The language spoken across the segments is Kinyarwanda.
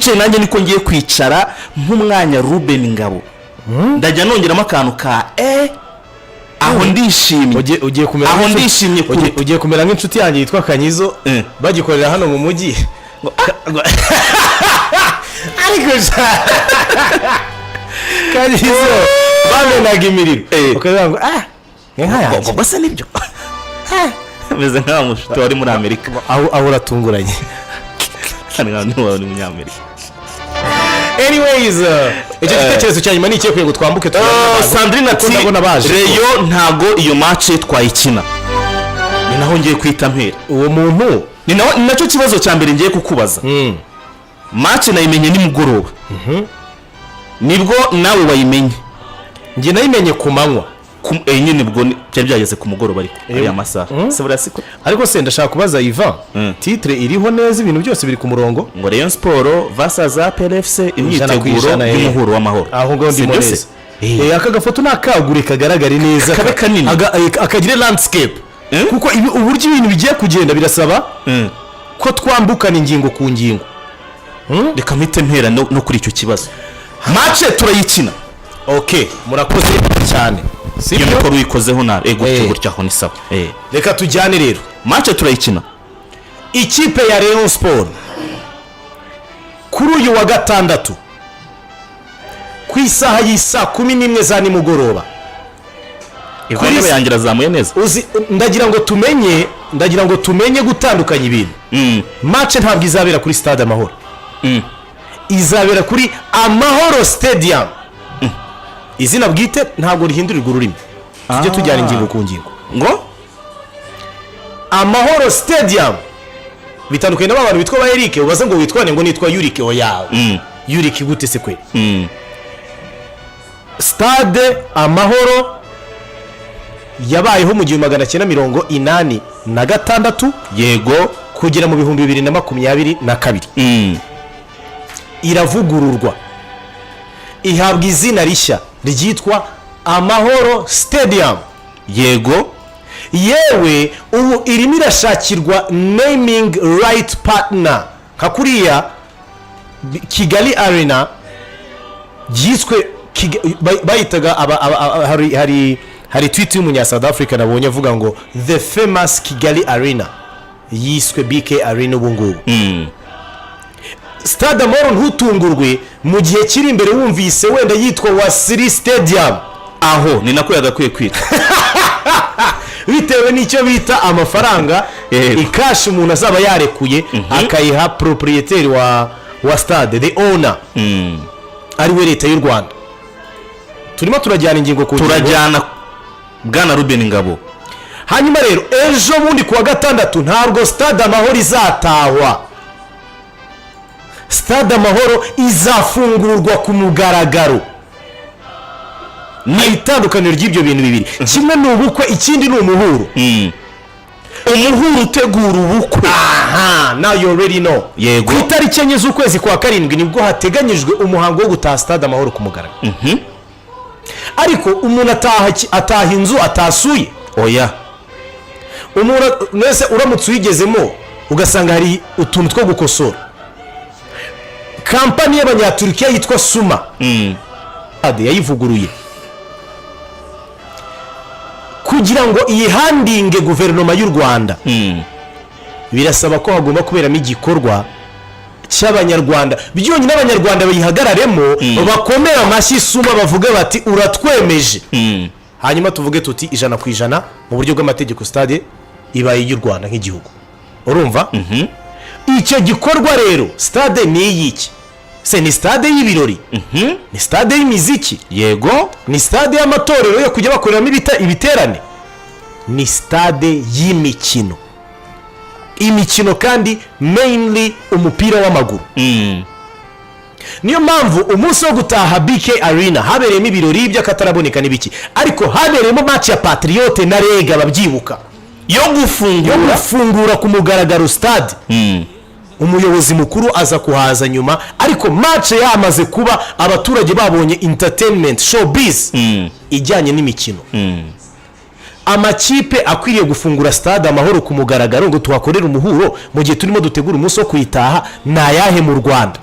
nicaye nanjye niko ngiye kwicara nk'umwanya Ruben Ngabo ndajya nongeramo akantu ka aho ndishimye ugiye kumera nk'inshuti yanjye yitwa Kanyizo bagikorera hano mu mujyi ariko Kanyizo bamenaga imiriro ukavuga ngo ngo basa nibyo meze nka mushuti wari muri Amerika aho uratunguranye hano wari muri Amerika. Anyways, icyo gitekerezo cya nyuma ni ikiye kuye gutwambuke Sandrine ati Reyo ntago iyo match twayikina. Ni naho ngiye kwita mpera. Uwo muntu ni nacyo kibazo cya mbere ngiye kukubaza. Match nayimenye ni mugoroba. Nibwo nawe wayimenye. Ngiye nayimenye ku manywa. Nyine bwo byageze ku mugoroba ariko ari amasaha. Seburasiko. Ariko se ndashaka kubaza Ivan, titre iriho neza ibintu byose biri ku murongo. Ngo Rayon Sport vs APR FC imyiteguro y'umuhuro w'amahoro. Aho ngo ndi neza. Aka gafoto nakagure kagaragara neza kabe kanini. Akagire landscape. Kuko uburyo ibintu bigiye kugenda birasaba ko twambukana ingingo ku ngingo. Reka mpite mpera no kuri icyo kibazo. Match turayikina. Okay, murakoze cyane. Iyo mikoro uyikozeho nawe gutyo aho ni sawa. Reka tujyane rero. Match turayikina. Ikipe ya Rayon Sport kuri uyu wa gatandatu ku isaha y'isa 11 za nimugoroba. Kuri yangira zamuye neza. Ndagira ngo tumenye gutandukanya ibintu. Match ntabwo izabera kuri Stade Amahoro. Izabera kuri Amahoro Stadium. Izina bwite ntabwo rihindurirwa ururimi. Tujye tujyana ingingo ku ngingo. Ngo Amahoro Stadium bitandukanye n'abantu bitwa ba Eric ubaza ngo witwane ngo nitwa Yurik oyawe. Yurik gute se kwe? Stade Amahoro yabayeho mu 1986 yego kugera mu 2022. Iravugururwa ihabwa izina rishya ryitwa Amahoro Stadium. Yego yewe ubu irimo irashakirwa naming right partner kakuriya Kigali Arena yiswe bayitaga hari tweet y'umunya South Africa nabonye avuga ngo the famous Kigali Arena yiswe BK Arena ubu ngubu. Stade Amahoro ntutungurwe mu gihe kiri imbere wumvise wenda yitwa Wasiri Stadium. Aho ni nako yagakwiye kwita bitewe n'icyo bita amafaranga ikashi umuntu azaba yarekuye akayiha proprietaire wa stade, the owner ari we leta y'u Rwanda. Turimo turajyana ingingo ku turajyana bwana Ruben Ngabo. Hanyuma rero ejo bundi kuwa gatandatu ntabwo Stade Amahoro izatahwa. Stade Amahoro izafungurwa ku mugaragaro. Ni itandukaniro ry'ibyo bintu bibiri. Kimwe ni ubukwe, ikindi ni umuhuro. Umuhuro utegura ubukwe. Now you already know. Yego. Ku itariki 9 z'ukwezi kwa 7 nibwo hateganyijwe umuhango wo gutaha Stade Amahoro ku mugaragaro. Ariko umuntu ataha inzu atasuye. Oya. Umuntu nese uramutse uyigezemo ugasanga hari utuntu two gukosora. Kampani y'abanyaturikiya yitwa Suma yayivuguruye kugira ngo iyihandinge guverinoma y'u Rwanda. Birasaba ko hagomba kuberamo igikorwa cy'abanyarwanda byonyine abanyarwanda bayihagararemo bakomera amashyi Suma bavuga bati uratwemeje. Hanyuma tuvuge tuti 100% mu buryo bw'amategeko Stade ibaye y'u Rwanda nk'igihugu. Urumva? Icyo gikorwa rero Stade ni yiki? Se ni stade y'ibirori? Ni stade y'imiziki? Yego. Ni stade y'amatorero yo kujya bakoreramo ibiterane? Ni stade y'imikino. Imikino kandi mainly umupira w'amaguru. Niyo mpamvu umunsi wo gutaha BK Arena habereyemo ibirori by'akataraboneka n'ibiki, ariko habereyemo match ya Patriote na Rega babyibuka yo gufungura ku mugaragaro stade. Umuyobozi mukuru aza kuhaza nyuma, ariko match yamaze kuba abaturage babonye entertainment showbiz ijyanye n'imikino. Amakipe akwiriye gufungura Stade Amahoro ku mugaragaro ngo tuhakorere umuhuro mu gihe turimo dutegura umunsi wo kuyitaha na yahe mu Rwanda.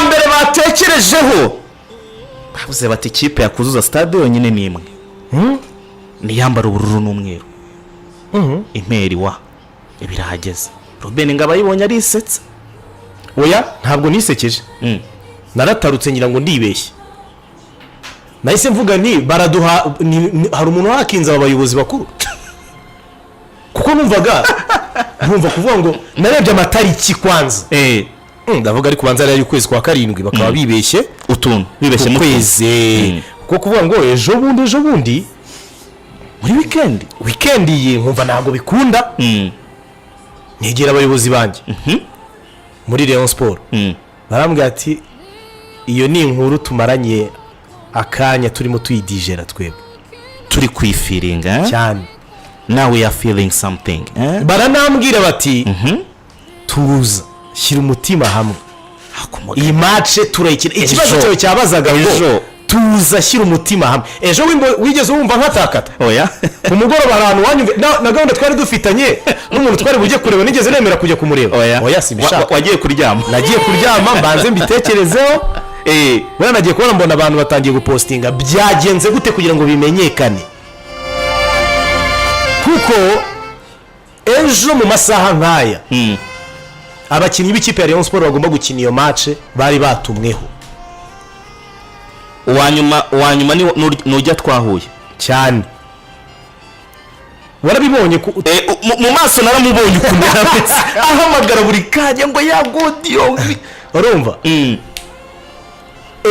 mbere batekerejeho bavuze bati ikipe yakuzuza stade yonyine ni imwe niyambara ubururu n'umweru imperi wa ibirahageze. Ruben Ngabo ayibonye arisetsa. oya ntabwo nisekeje naratarutse ngira ngo ndibeshye nahise mvuga nti baraduha hari umuntu wakinze abayobozi bakuru kuko numva kuvuga ngo narebye amatariki kwanza ndavuga ari kubanza ari ukwezi kwa karindwi bakaba bibeshye utuntu bibeshye mu kwezi kuko kuvuga ngo ejo bundi muri weekend ye nkumva ntabwo bikunda negera abayobozi banjye muri Rayon Sport barambwira ati iyo ni inkuru tumaranye akanya turimo tuyidijera twebwe turi kwifiringa cyane now we are feeling something baranambwira bati tuza shyira umutima hamwe iyi match turayikina ikibazo cyawe cyabazaga ngo tuza shyira umutima hamwe ejo wigeze wumva nkatakata oya umugoroba ahantu wanyumve na gahunda twari dufitanye n'umuntu twari bujye kureba nigeze nemera kujya kumureba oya simbishaka wagiye kuryama nagiye kuryama mbanze mbitekerezeho bwana nagiye kubona mbona abantu batangiye gupostinga byagenze gute kugira ngo bimenyekane kuko ejo mu masaha nkaya abakinnyi b'ikipe ya Rayon Sport bagomba gukina iyo match bari batumweho uwanyuma nujya twahuye cyane warabibonye mu maso naramubonye ukuntu yarabetse ahamagara buri kanya ngo ya godiyo urumva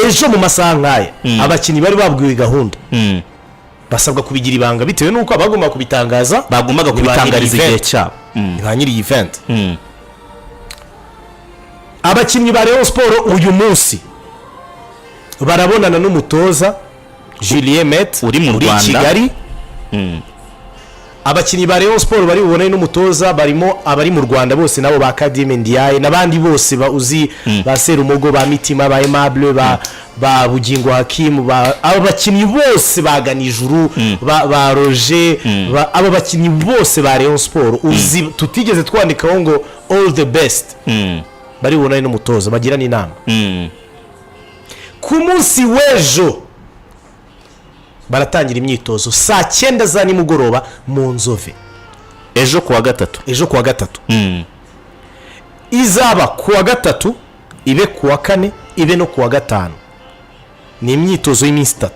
ejo mu masaha nkaya abakinnyi bari babwiwe gahunda basabwa kubigira ibanga bitewe n'uko abagomba kubitangaza bagombaga kubitangariza igihe cyabo ba nyiri event abakinnyi ba Rayon Sport uyu munsi barabonana n'umutoza Julien Met uri mu Rwanda Kigali abakinnyi ba Rayon Sport bari bubonane n'umutoza barimo abari mu Rwanda bose nabo ba Kadime Ndiaye nabandi bose uzi ba Serumogo ba Mitima ba Aimable ba Bugingo Hakim abo bakinnyi bose bagana ijuru ba Roger abo bakinnyi bose ba Rayon Sport uzi tutigeze twandikaho ngo all the best bari bubonane n'umutoza bagirana inama ku munsi w'ejo baratangira imyitozo saa 9 za nimugoroba mu Nzove ejo kuwa gatatu izaba kuwa gatatu ibe kuwa kane ibe no kuwa gatanu ni imyitozo y'iminsi 3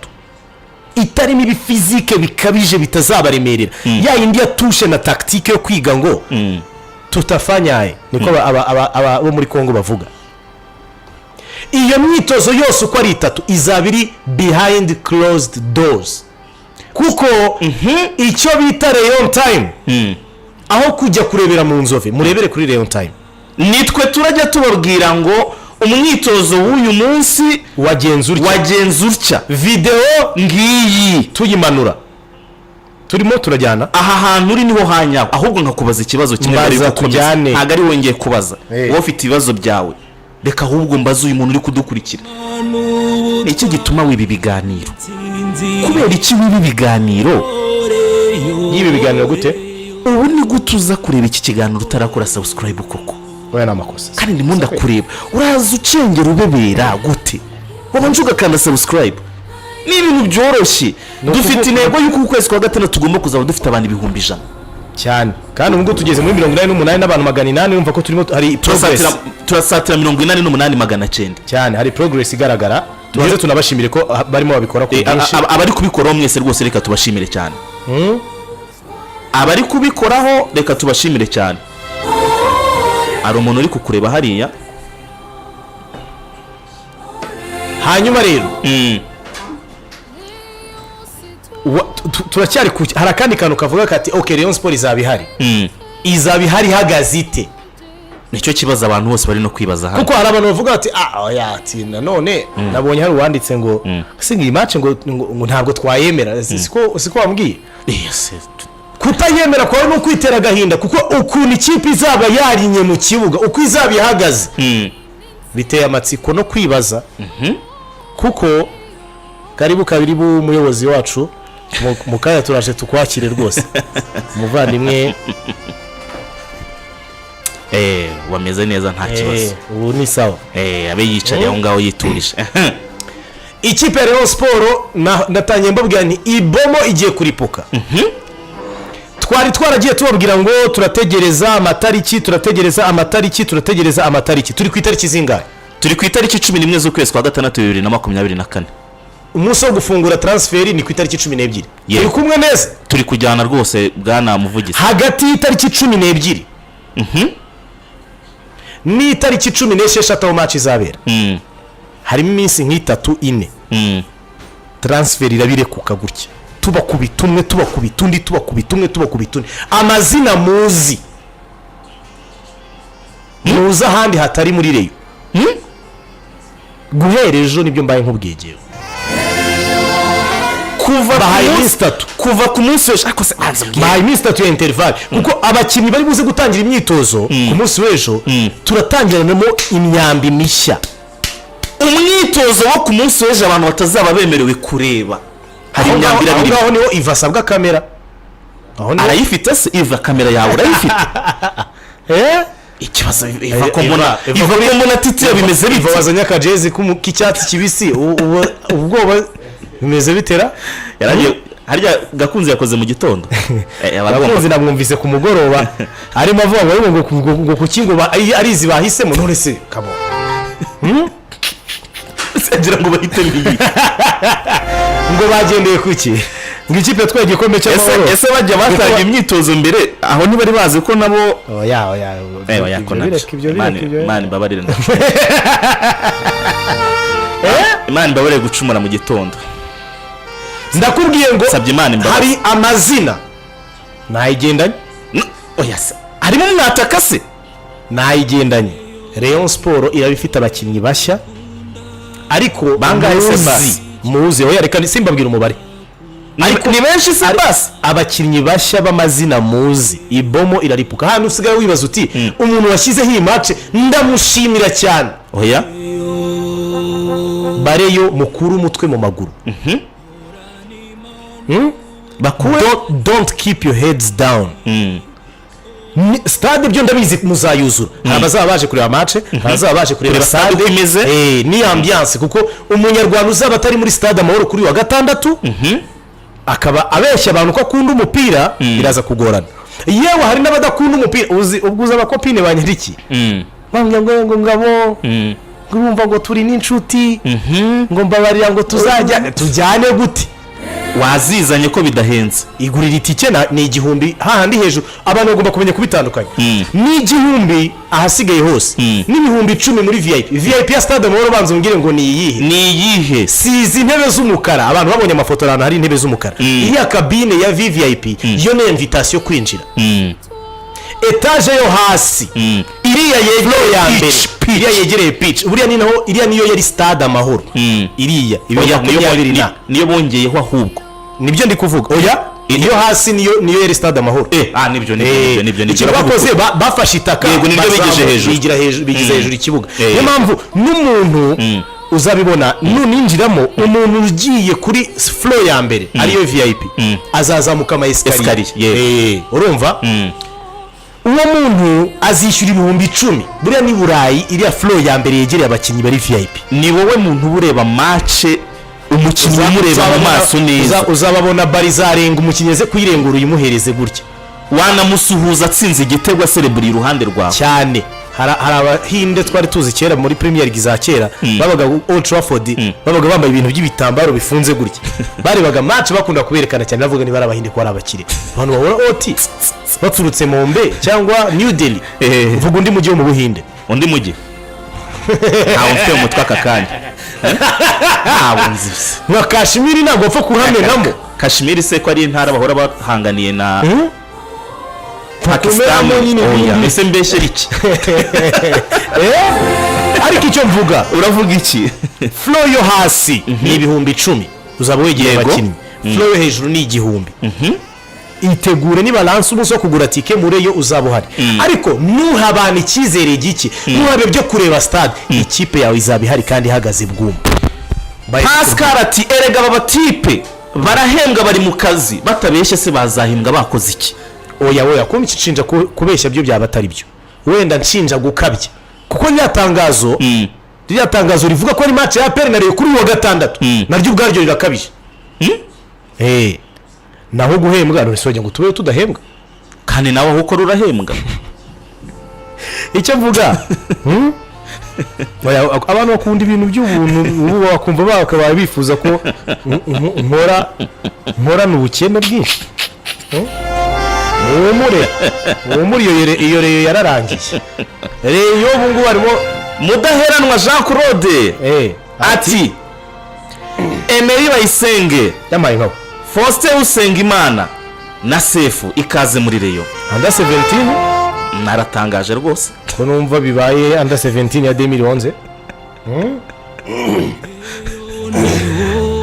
itarimo ibi fizike bikabije bitazabaremerera ya indi yatushe na tactique yo kwiga ngo tutafanyaye niko aba bo muri Kongo bavuga iyo myitozo yose uko ari 3 izabiri behind closed doors kuko icyo bita Rayon Time aho kujya kurebera mu Nzove murebere kuri Rayon Time nitwe turajya tubabwira ngo umwitozo w'uyu munsi wagenzurca video ngiyi tuyimanura turimo turajyana aha hantu uri niho hanya ahubwo nkakubaza ikibazo kimwe bari kujyane ntago ari wongeye kubaza wowe ufite ibibazo byawe reka ahubwo mbaze uyu muntu uri kudukurikira iki gituma wibi biganiro kubera iki wibi biganiro yibi biganiro gute ubu ni gutuza kureba iki kiganiro utarakora subscribe koko oya namakosa kandi ndimo ndakureba uraza ucengera ubebera gute wabanje ugakanda subscribe ni ibintu byoroshye dufite intego y'uko ukwezi kwa gatandatu tugomba kuzaba dufite abantu 100,000 cyane kandi ubwo tugeze muri 88 n'abantu 800 numva ko turimo hari progress turasatira 88,900 cyane hari progress igaragara tumaze tunabashimire ko barimo babikora ku bwinshi abari kubikora mwese rwose reka tubashimire cyane abari kubikoraho reka tubashimire cyane ari umuntu uri kukureba hariya hanyuma rero turacyari hari akandi kantu kavuga kati okay Rayon Sport izabihari hagazite nicyo kibazo abantu bose bari no kwibaza hano kuko hari abantu bavuga ati oya ati nanone nabonye hari uwanditse ngo singa iyi match ngo ntabwo twayemera siko wambwiye kutayemera kwawe no kwitera gahinda kuko ukuntu ikipe izaba yarinye mu kibuga uko izaba ihagaze biteye amatsiko no kwibaza kuko karibu kabiri umuyobozi wacu mukaya turaje tukwakire rwose umuvandimwe wameze neza nta kibazo. ubu ni sawa. Abe yicariye aho ngaho yiturije. Ikipe ya Rayon Sport natangiye mbabwira ni ibomo igiye kuripuka. Twari twaragiye tubabwira ngo turategereza amatariki turi ku itariki zingahe? Turi ku itariki 11 z'ukwezi kwa gatandatu 2024. Umunsi wo gufungura transferi ni ku itariki 12. Turi kumwe neza, turi kujyana rwose bwana muvugizi. Hagati y'itariki 12 ni itariki 16 aho match izabera. Harimo iminsi nk'itatu ine. Transferi irabirekuka gutya, tubakubita umwe tubakubita undi, tubakubita umwe tubakubita undi. Amazina muzi muza ahandi hatari muri Rayon. Guhera ejo nibyo mbaye nk'ubwegero. kuva ku munsi w'ejo ariko se bahaye iminsi 3 ya interval kuko abakinnyi bari buze gutangira imyitozo ku munsi w'ejo turatangiranamo imyambi mishya. Umwitozo wo ku munsi w'ejo abantu batazaba bemerewe kureba. Hari imyambi irabiri. Aho niho Iva asabwa kamera. Arayifite se Iva kamera yawe urayifite? Ikibazo Iva ko mbona titiye bimeze bite? Iva wazanye akajezi k'icyatsi kibisi ubwoba bimeze bitera. Yaragiye harya Gakunzi yakoze mu gitondo. Gakunzi namwumvise ku mugoroba arimo avuga ngo kukingo arizi bahisemo none se kabo. Segira ngo bahite mbiyi. Ngo bagendeye kuki? Ngo ikipe twaye igikombe cy'amahoro. Ese bajya batanga imyitozo mbere aho ntibari bazi ko nabo oya yakona. Mani babarire na. Mani babarire gucumura mu gitondo. Ndakubwiye ngo hari amazina nayigendanye. Oya se harimo mwataka se nayigendanye. Rayon Sport irabifite abakinnyi bashya ariko bangahe se basi muzi oya reka simbabwira umubare ariko ni benshi se basi abakinnyi bashya b'amazina muzi. Ibomo iraripuka hano usigaye wibaza uti umuntu washyizeho iyi match ndamushimira cyane. Oya Bareyo mukuru umutwe mu maguru. Bakuwe don't keep your heads down. Stade byo ndabizi muzayuzura. Abazaba baje kureba match, abazaba baje kureba stade imeze ni ambiance kuko umunyarwanda uzaba atari muri stade amahoro kuri wa gatandatu akaba abeshya abantu ko akunda umupira biraza kugorana. Yewe hari n'abadakunda umupira ubwo abakopine banyiriki bambya ngo ngabo ngumva ngo turi n'inshuti ngo mbabarira ngo tujyane gute. Wazizanye ko bidahenze. Igurira itike ni 1000 hahandi hejuru abantu bagomba kumenya kubitandukanya. Ni 1000 ahasigaye hose n'ibihumbi 10 muri VIP ya stade amahoro banza ngire ngo ni iyihe sizi intebe z'umukara abantu babonye amafoto rana hari intebe z'umukara. Iriya kabine ya VIP yo ni invitation kwinjira. Etage yo hasi iriya yegereye ya mbere iriya yegereye pitch buriya ni naho iriya niyo yari stade amahoro. Iriya niyo bongeyeho ahubwo nibyo ndi kuvuga. Oya iyo hasi niyo yari stade amahoro. Nibyo icyo bakoze bafashe itaka yego nibyo bigize hejuru ikibuga. Niyo mpamvu n'umuntu uzabibona nuninjiramo umuntu ugiye kuri floor ya mbere ariyo VIP azazamuka ama escalier. Urumva uwo muntu azishyura ibihumbi 10 buriya ni Burayi iriya floor ya mbere yegereye abakinnyi bari VIP. Ni wowe muntu ureba match umukinnyi umureba mu maso neza uzababona bari zarenga umukinnyi ze kuyirengura uyimuhereze gutya wanamusuhuza atsinze igitego celebri iruhande rwawe cyane. hari abahinde twari tuzi kera muri Premier League za kera babaga Old Trafford babaga bambaye ibintu by'ibitambaro bifunze gutya barebaga match bakunda kuberekana cyane navuga ni bari abahinde ko ari abakire abantu babona oti baturutse Mombe cyangwa New Delhi uvuga undi mujyi wo mu Buhinde undi mujyi ntawe mfite umutwe aka kanya ntawe nzi nka Kashmir ntabwo apfa kuhamenamo. Kashmir se ko ari intara bahora bahanganiye na Pakistan. Oya ese mbeshe iki ariko icyo mvuga uravuga iki? Flow yo hasi ni ibihumbi 10 uzaba wegeye abakinnyi. Flow yo hejuru ni 1000. Itegure ni balance ubuso kugura tike mureyo uzaba uhari. Ariko nuhabana icyizere giki nuhabe byo kureba stade ikipe yawe izaba ihari kandi ihagaze bwuma. Pascal ati erega aba batipe barahembwa bari mu kazi batabeshye se bazahembwa bakoze iki? Oya kumva ikicinja kubeshya byo byaba atari byo. wenda nshinja gukabya kuko ririya tangazo rivuga ko ari match ya APR na Rayon kuri uwa gatandatu naryo ubwaryo rirakabije naho guhembwa none ngo tube tudahembwa kandi nawe aho ukora urahembwa icyo mvuga abantu bakunda ibintu by'ubuntu ubu bakumva bakaba bifuza ko nkora n'ubukene bwinshi muri iyo Rayon yararangiye Rayon ubu ngubu harimo Mudaheranwa Jean Claude ati Emery Bayisenge yamaye nkabo Faustin Usengimana na Sefu ikaze muri Rayon under 17 naratangaje rwose ko numva bibaye under 17 ya 2011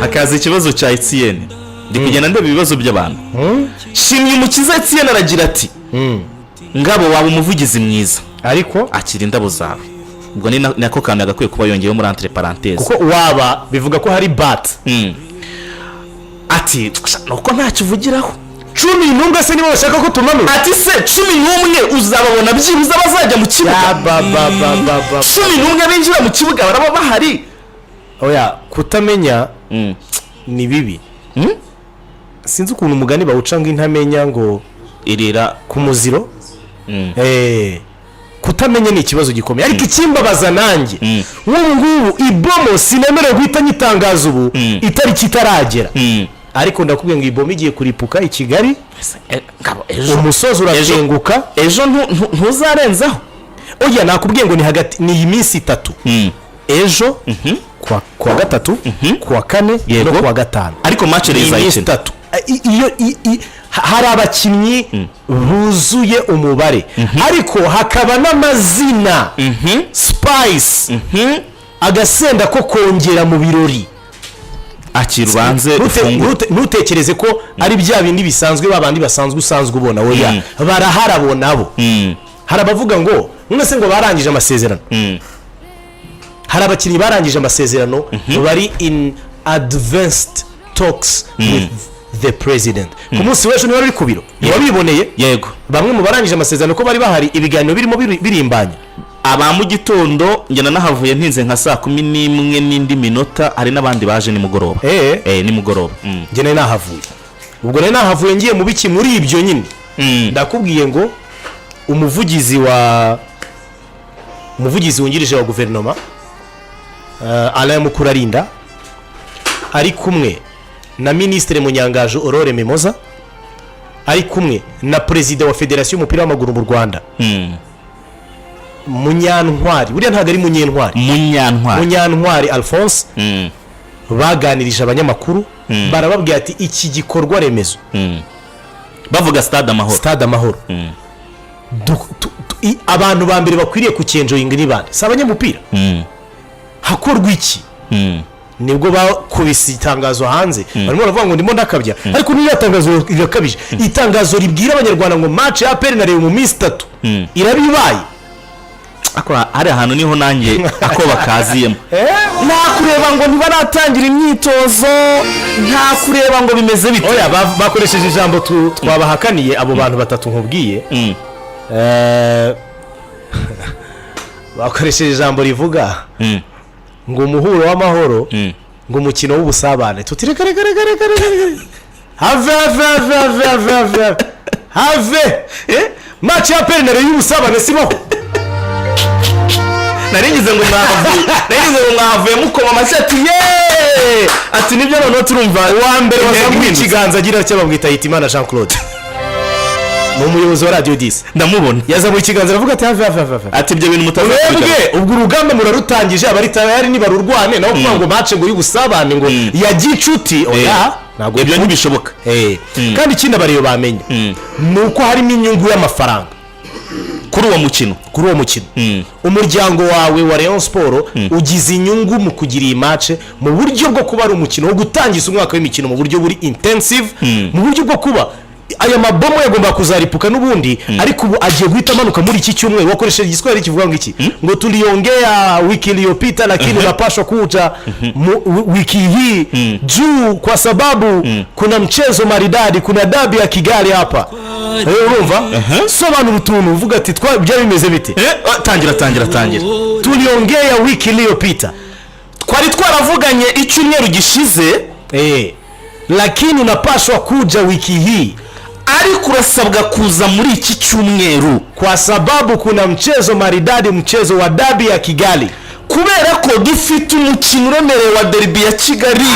hakaza ikibazo cya Etienne ndi kugenda ndeba ibibazo by'abantu Shimye Umukiza Etienne aragira ati ngabo waba umuvugizi mwiza ariko akira indabo zawe ubwo ni nako kantu agakwiye kuba yongeyeho muri entre parenthèse kuko waba bivuga ko hari bat ati nuko ntacyo uvugiraho 11 se nibo bashaka ko tumanura ati se 11 uzababona byibuze bazajya mu kibuga 11 binjira mu kibuga baraba bahari oya kutamenya ni bibi sinzi ukuntu umugani bawuca ngo intamenya ngo irira ku muziro kutamenya ni ikibazo gikomeye ariko ikimbabaza nanjye ngubu ibomo sinemerewe guhita nyitangaza ubu itariki itaragera ariko ndakubwiye ngo ibomo igiye kuripuka i Kigali umusozi uratenguka ejo ntuzarenzaho oya nakubwiye ngo ni hagati ni iminsi 3 ejo kwa gatatu kwa kane no kwa gatanu ariko match rezayikina iyo hari abakinnyi buzuye umubare ariko hakaba n'amazina Spice agasenda ko kongera mu birori akirubanze ntutekereze ko ari bya bindi bisanzwe babandi basanzwe usanzwe ubona oya baraharabona abo hari abavuga ngo none se ngo barangije amasezerano hari abakinnyi barangije amasezerano bari in advanced talks with the president ku munsi w'ejo niba bari ku biro wabiboneye yego bamwe mu barangije amasezerano ko bari bahari ibiganiro birimo birimbanya aba mu gitondo njye nahavuye ntinze nka 11 n'indi minota hari n'abandi baje nimugoroba nimugoroba njye nahavuye ubwo nahavuye ngiye mu biki muri ibyo nyine ndakubwiye ngo umuvugizi wungirije wa guverinoma Alain Mukurarinda ari kumwe na Ministre Munyangaje Aurore Mimoza ari kumwe na President wa Federation y'umupira w'amaguru mu Rwanda Munyantwari buriya ntago ari Munyantwari Alphonse baganirije abanyamakuru barababwiye ati iki gikorwa remezo bavuga Stade Amahoro abantu ba mbere bakwiriye kucenjoyinga ni bande si abanyamupira hakorwa iki nibwo bakubise itangazo hanze barimo baravuga ngo ndimo ndakabya ariko niyo tangazo rirakabije itangazo ribwira abanyarwanda ngo match ya APR na Rayon mu minsi 3 irabibaye akora hari ahantu niho nanjye ako bakaziyemo nta kureba ngo ntibaratangira imyitozo nta kureba ngo bimeze bite oya bakoresheje ijambo twabahakaniye abo bantu batatu nkubwiye bakoresheje ijambo rivuga ngo umuhuro w'amahoro ngo umukino w'ubusabane tutireka have match ya APR na Rayon y'ubusabane sibaho narigize ngo mwahavuye mukoma amashati ati nibyo noneho turumva wa mbere wazamuye ikiganza agira cy'abamwita Hitimana Jean Claude mu muyobozi wa Radio 10 ndamubona yazamuye ikiganza aravuga ati have ati ibyo bintu mutavuga ubwo urugamba murarutangije abari tayari nibarurwane naho kuvuga ngo match ngo y'ubusabane ngo ya gicuti oya ntabwo ibyo ntibishoboka kandi ikindi abariyo bamenye nuko harimo inyungu y'amafaranga kuri uwo mukino umuryango wawe wa Rayon Sport ugize inyungu mu kugira iyi match mu buryo bwo kuba ari umukino wo gutangiza umwaka w'imikino mu buryo buri intensive mu buryo bwo kuba aya mabomo yagomba kuzaripuka n'ubundi ariko ubu agiye guhita amanuka muri iki cyumweru wakoresheje igiswahili kivuga ngo iki ngo tuliongea wiki iliyopita lakini unapaswa kuja wiki hii juu kwa sababu kuna mchezo maridadi kuna dabi ya Kigali hapa urumva sobanura utuntu uvuga ati byari bimeze bite. Tangira tuliongea wiki iliyopita, twari twaravuganye icyumweru gishize, lakini unapaswa kuja wiki hii, ariko urasabwa kuza muri iki cyumweru kwa sababu kuna mchezo maridadi, mchezo wa dabi ya Kigali, kubera ko dufite umukino uremereye wa derby ya Kigali.